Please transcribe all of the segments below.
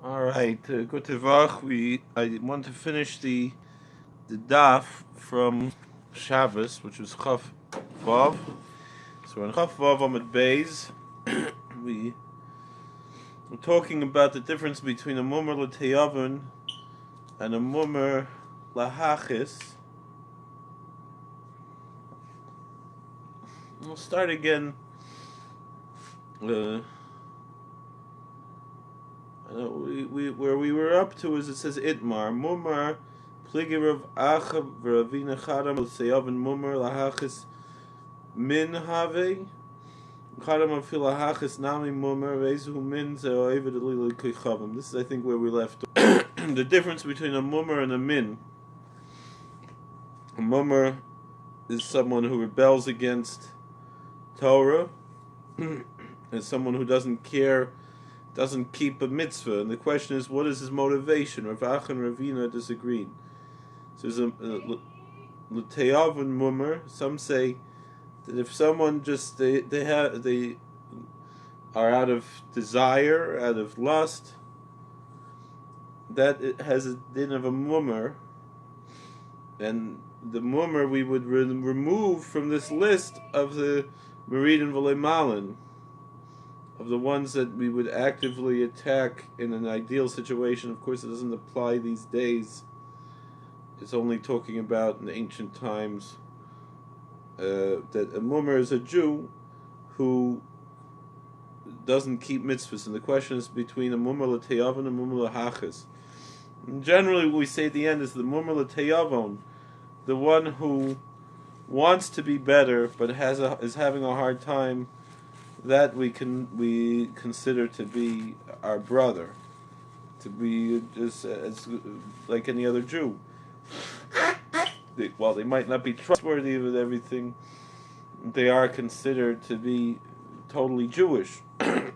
All right, good to Vach. I want to finish the daf from Shabbos, which was Chaf Vav. So we're in Chaf Vav Amud Beis. We're talking about the difference between a mummer l'teyavon and a mummer lahachis. We'll start again. Where we were up to is it says Itmar Mumar Pligirav Achab V'Ravina Chadam L'Seyavan Mumar Lahachis Min Have Chadam Afil Lahachis Nami Mumar Rezu Min Ze'oivid Alili Kichavim. This is, I think, where we left. The difference between a mummer and a min. A mummer is someone who rebels against Torah, and someone who doesn't keep a mitzvah. And the question is, what is his motivation? Rav Ach and Ravina disagreed. So there's a l'teyavon mummer. Some say that if someone just they are out of desire, out of lust, that it has a din of a mummer, and the mummer we would remove from this list of the Merid and V'lei Malin, of the ones that we would actively attack in an ideal situation. Of course, it doesn't apply these days. It's only talking about in ancient times that a mummer is a Jew who doesn't keep mitzvahs. And the question is between a mummer l'teyavon and a mummer l'hachas. Generally, what we say at the end is the mummer l'teyavon, the one who wants to be better but is having a hard time, that we consider to be our brother, to be just as like any other Jew. While they might not be trustworthy with everything, they are considered to be totally Jewish. And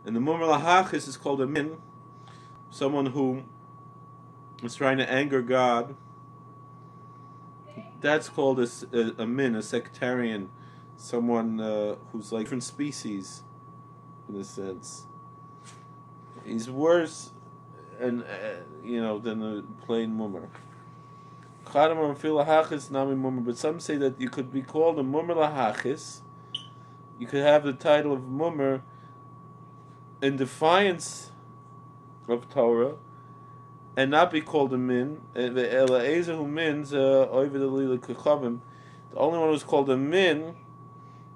the mummer lahachis is called a min, someone who is trying to anger God. That's called a min, a sectarian. Someone who's like different species, in a sense. He's worse, than a plain mummer. But some say that you could be called a mummer lahachis. You could have the title of mummer in defiance of Torah, and not be called a min. The only one who's called a min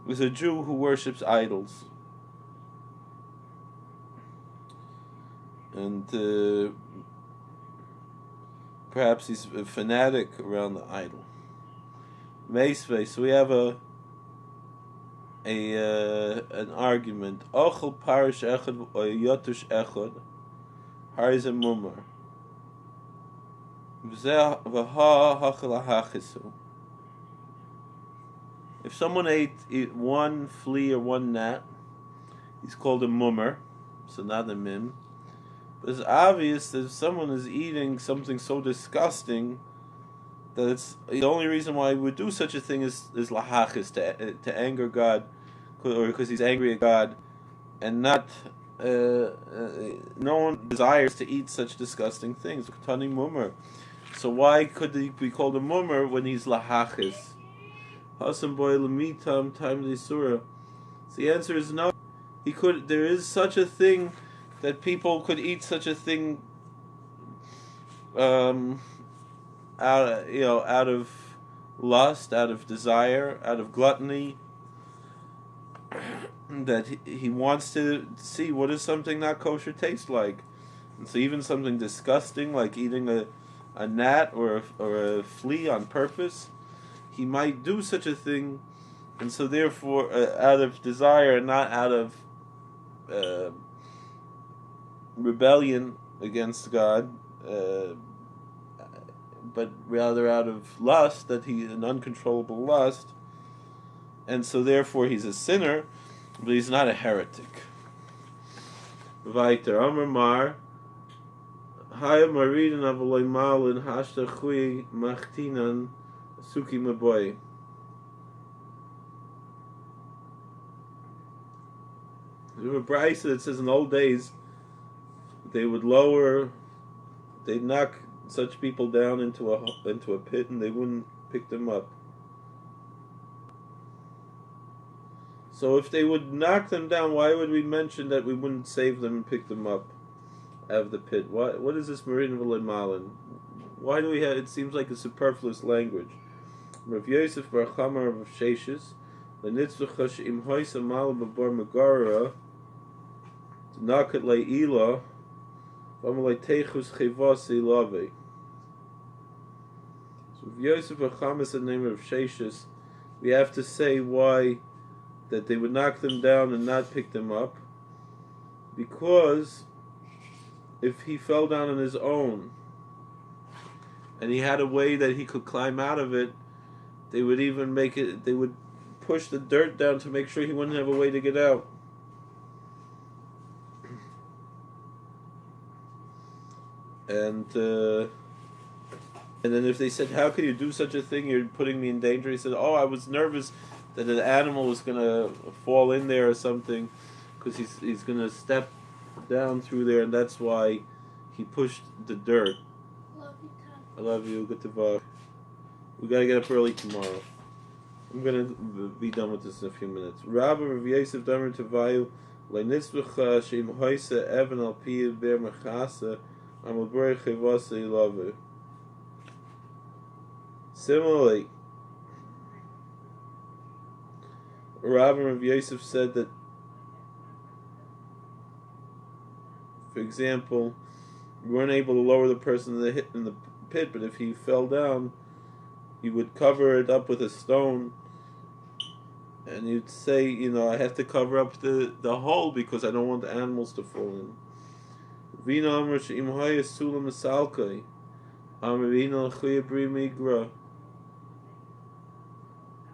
is a Jew who worships idols. And perhaps he's a fanatic around the idol. So we have an argument. Ochel parish echad or yotush echad, hariz a mummer. If someone ate one flea or one gnat, he's called a mummer, so not a min. But it's obvious that if someone is eating something so disgusting that it's the only reason why he would do such a thing is lahachis, to anger God, or because he's angry at God, and not no one desires to eat such disgusting things. Tani mummer. So why could he be called a mummer when he's lahachis? Hasam boy lemitam time l'isura. So the answer is no. He could. There is such a thing that people could eat such a thing, out of lust, out of desire, out of gluttony. That he wants to see what does something not kosher taste like, and so even something disgusting like eating a gnat or a flea on purpose, he might do such a thing, and so therefore, out of desire, not out of rebellion against God, but rather out of lust, that he's an uncontrollable lust, and so therefore he's a sinner, but he's not a heretic. Weiter Amar Mar Haya Maridin Avolay Malin Hashta Chui Machtinan Suki Maboy. There's a brayso that says in old days they would they'd knock such people down into a pit, and they wouldn't pick them up. So if they would knock them down, why would we mention that we wouldn't save them and pick them up out of the pit? What is this Marin V'Lemalin? Why do we have? It seems like a superfluous language. Rav Yosef Bar Chamar of Sheshes, L'nitzvach she'im hoysa mal b'bar megara, t'nakat le'ila, v'amalei techus chivasi lave. So Rav Yosef Bar Chamar is the name of Sheshes. We have to say why that they would knock them down and not pick them up, because if he fell down on his own and he had a way that he could climb out of it, they would push the dirt down to make sure he wouldn't have a way to get out. And then if they said, how could you do such a thing, you're putting me in danger, he said, oh, I was nervous that an animal was going to fall in there or something, because he's going to step down through there, and that's why he pushed the dirt. Love you, Tom. I love you. Good to vibe. We got to get up early tomorrow. I'm going to be done with this in a few minutes. Rabbi Rav Yosef Damer Tavayu Le'nitzvach she'im hoysa even al pi ber mechasa am l'borei chivasa ilave. Similarly, Rabbi Rav Yosef said that, for example, you weren't able to lower the person in the pit, but if he fell down, you would cover it up with a stone, and you'd say, I have to cover up the hole because I don't want the animals to fall in. Vina amar she'im haya sulam esalkai, amar vina l'chuya bri migra.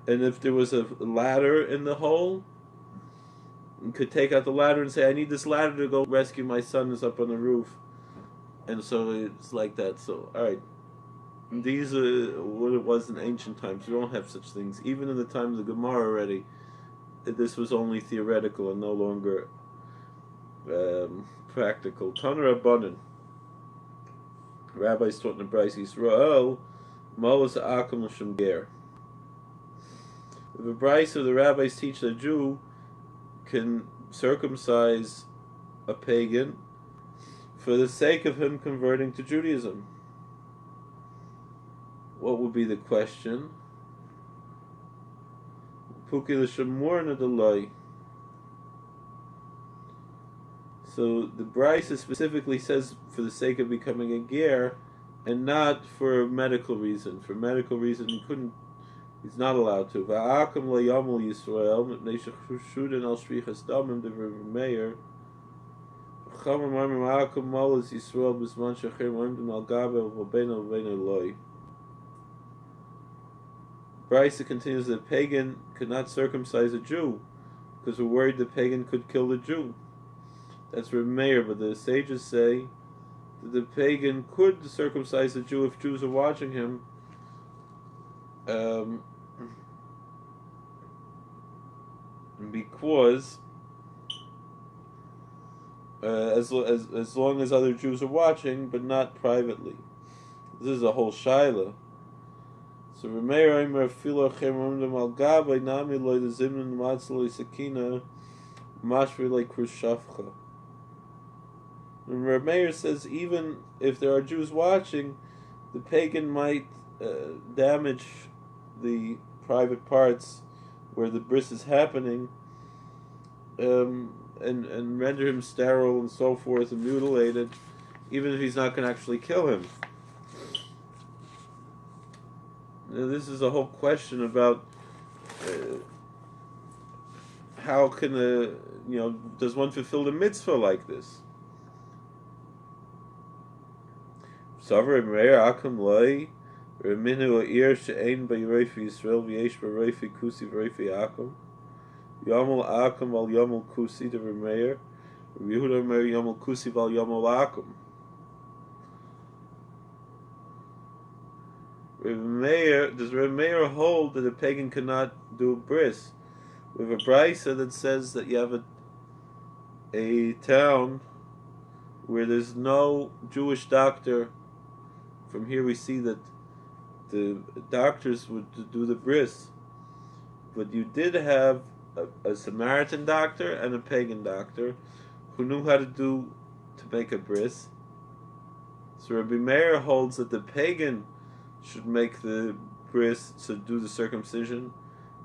And if there was a ladder in the hole, you could take out the ladder and say, I need this ladder to go rescue my son who's up on the roof. And so it's like that. So, alright. These are what it was in ancient times. We don't have such things. Even in the time of the Gemara already, this was only theoretical and no longer practical. Tana Rabbanan. Rabbis taught in the Bryce Yisrael, Molas Akam L'Shem Ger. The Bryce of the rabbis teach that a Jew can circumcise a pagan for the sake of him converting to Judaism. What would be the question? Puki l'shamur nadalai. So the Bryce specifically says for the sake of becoming a ger, and not for a medical reason. For medical reason, he's not allowed to. Va'akam le'yamul Yisrael mipnei shechushudan al shrichas damim devir meir. V'chamer marmim va'akam malas Yisrael b'zman shachir marmim al gabe v'beina v'beina loy. Bryce continues that a pagan could not circumcise a Jew because we're worried the pagan could kill the Jew. That's Reb Meir, but the sages say that the pagan could circumcise a Jew if Jews are watching him. Because as long as other Jews are watching, but not privately. This is a whole shaila. So Remeir Aimer Filo Chemrumdam Al Gabai Nami Loy the Zimnan Matzloi Sakina Mashri like Khrushchevka. Remeir says even if there are Jews watching, the pagan might damage the private parts where the bris is happening, and render him sterile and so forth and mutilated, even if he's not going to actually kill him. Now, this is a whole question about how can does one fulfill the mitzvah like this? Savar Meir Akam Loi Reminu Ir She'ein B'Yirefi Yisrael V'Yesh B'Refi Kusi V'Refi Akam Yomel Akam Al Yomel Kusi Devar Meir Yehuda Meir Yomel Kusi Val Yomel Akam. Does Reb Meir hold that a pagan cannot do a bris? We have a brisa that says that you have a town where there's no Jewish doctor. From here we see that the doctors would do the bris, but you did have a Samaritan doctor and a pagan doctor who knew how to make a bris. So Rabbi Meir holds that the pagan should make the bris, to do the circumcision,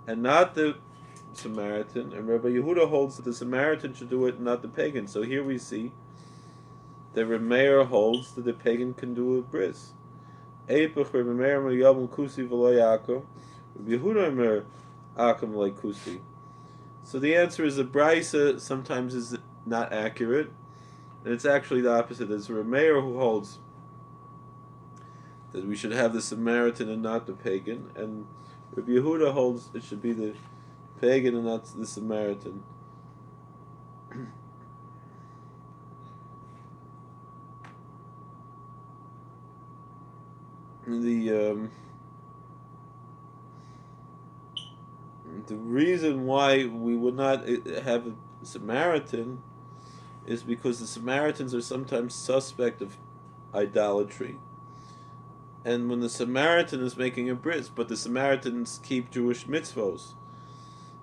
and not the Samaritan. And Rabbi Yehuda holds that the Samaritan should do it, and not the pagan. So here we see that Rabbi Meir holds that the pagan can do a bris. Eipach Rabbi Meir mer Yom Kusi v'lo Yaakov. Rabbi Yehuda mer Akum like Kusi. So the answer is the Brisa sometimes is not accurate, and it's actually the opposite. It's Rabbi Meir who holds that we should have the Samaritan and not the pagan, and Rabbi Yehuda holds it should be the pagan and not the Samaritan. The reason why we would not have a Samaritan is because the Samaritans are sometimes suspect of idolatry. And when the Samaritan is making a bris, but the Samaritans keep Jewish mitzvos.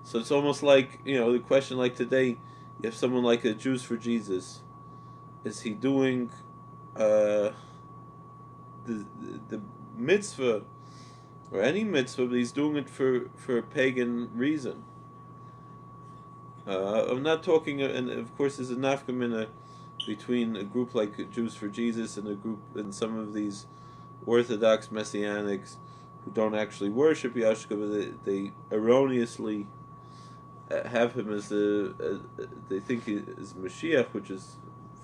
So it's almost like, the question like today, you have someone like a Jews for Jesus. Is he doing the mitzvah, or any mitzvah, but he's doing it for a pagan reason? I'm not talking, and of course there's a nafkamina between a group like Jews for Jesus and a group, and some of these Orthodox Messianics who don't actually worship Yahshua, but they erroneously have him as they think he is Mashiach, which is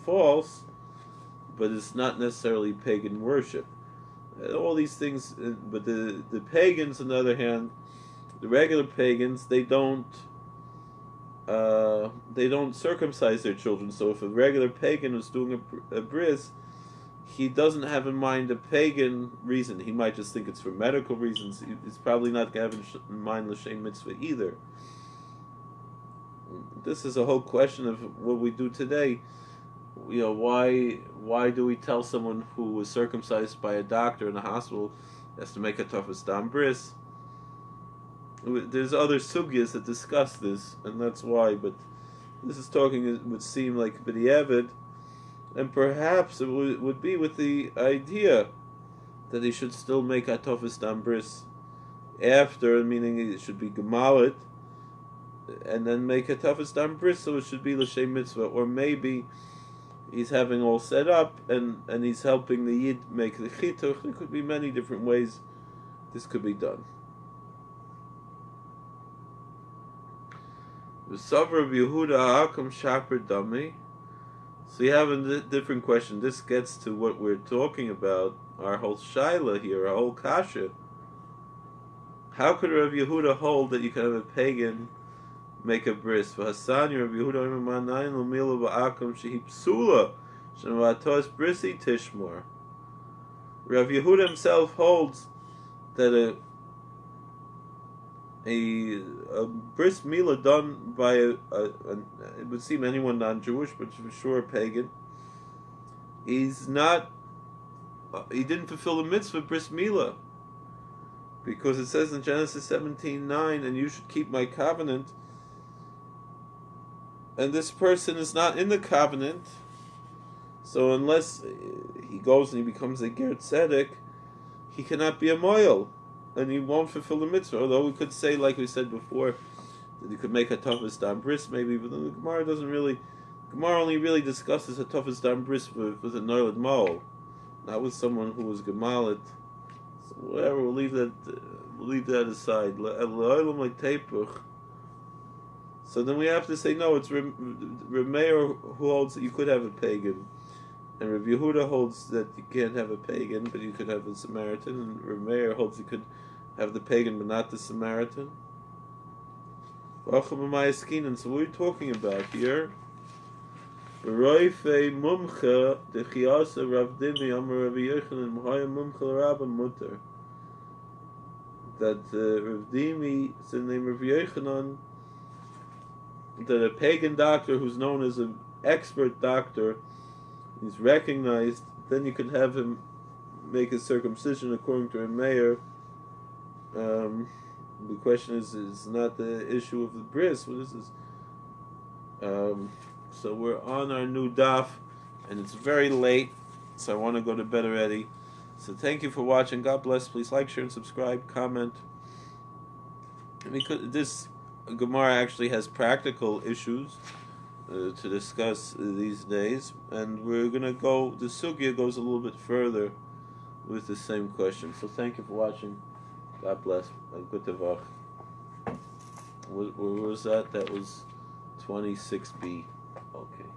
false, but it's not necessarily pagan worship. All these things, but the pagans, on the other hand, the regular pagans, they don't circumcise their children. So if a regular pagan is doing a bris, he doesn't have in mind a pagan reason. He might just think it's for medical reasons. He's probably not going to have in mind l'shem mitzvah either. This is a whole question of what we do today. Why do we tell someone who was circumcised by a doctor in a hospital has to make a toughest dam bris? There's other sugyas that discuss this, and that's why. But this is talking, it would seem like b'diavad, and perhaps it would be with the idea that he should still make a toughest dam bris after, meaning it should be gemalit, and then make a toughest dam bris, so it should be l'shem mitzvah, or maybe he's having all set up, and he's helping the Yid make the chituch. There could be many different ways this could be done. The Sover of Yehuda Akum Shaper Dami. So you have a different question. This gets to what we're talking about, our whole shaila here, our whole kasha. How could Rav Yehuda hold that you can have a pagan make a bris? V'hasan Rav Yehuda imanayin l'milu ba'akum shehi psula shemavatos brisi tishmor. Rav Yehuda himself holds that a bris milah done by it would seem anyone non-Jewish, but for sure a pagan, he didn't fulfill the mitzvah bris milah, because it says in Genesis 17:9, and you should keep my covenant. And this person is not in the covenant, so unless he goes and he becomes a ger tzedek, he cannot be a moil, and he won't fulfill the mitzvah. Although we could say, like we said before, that you could make a toughest dam bris maybe, but then the Gemara doesn't really. Gemara only really discusses a toughest dam bris with a noiled moel, not with someone who was gemalit. So whatever, we'll leave that aside. So then we have to say no. It's Reb Meir who holds that you could have a pagan, and Reb Yehuda holds that you can't have a pagan, but you could have a Samaritan, and Reb Meir holds you could have the pagan but not the Samaritan. So what are you talking about here? That Rav Dimi is the name of Yochanan, that a pagan doctor who's known as an expert doctor he's recognized, then you could have him make his circumcision according to a mayor. The question is not the issue of the bris. What is this? So we're on our new daf, and it's very late, so I want to go to bed already. So thank you for watching. God bless. Please like, share, and subscribe. Comment. Because this Gemara actually has practical issues to discuss these days, and we're gonna go. The sugya goes a little bit further with the same question. So thank you for watching. God bless. Good tavach. Where was that? That was 26b. Okay.